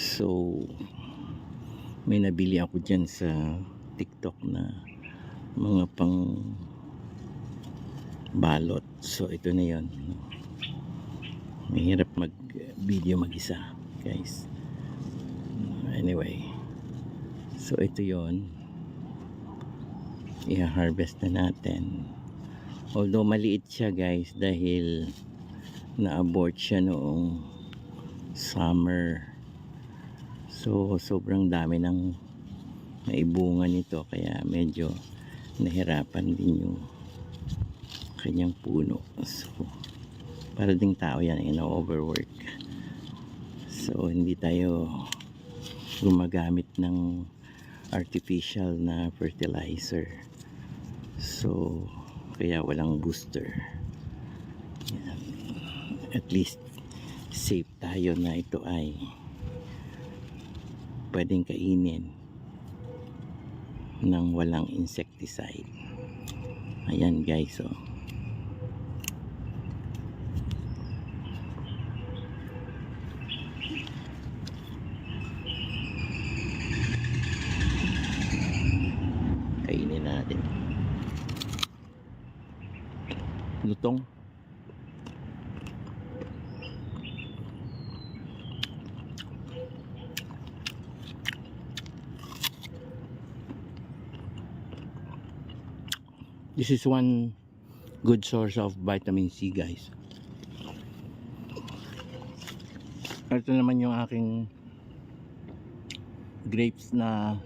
So may nabili ako dyan sa TikTok na mga pang balot. So ito na yon. Mahirap mag video mag-isa, guys. Anyway, so ito yon, i-harvest na natin. Although maliit siya, guys, dahil na-abort siya noong summer. So sobrang dami ng naibunga nito, kaya medyo nahirapan din yung kanyang puno. So para ding tao yan, overwork. So hindi tayo gumagamit ng artificial na fertilizer. So kaya walang booster. Yan. At least safe tayo na ito ay pwedeng kainin ng walang insecticide. Ayan, guys, oh. Kainin natin. Lutong. This is one good source of vitamin C, guys. Ito naman yung aking grapes na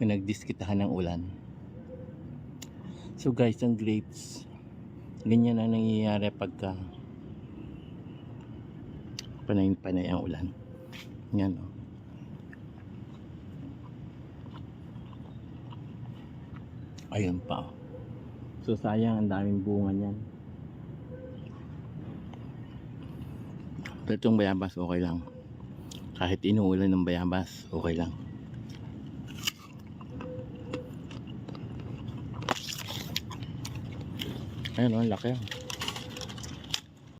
pinagdiskitahan ng ulan. So guys, ang grapes, ganyan ang nangyayari pagka panay ang ulan. Yan, oh. Ayun pa. So sayang, ang daming bunga niyan. Pero itong bayabas okay lang. Kahit inuulan ng bayabas, okay lang. Ayun, ang laki.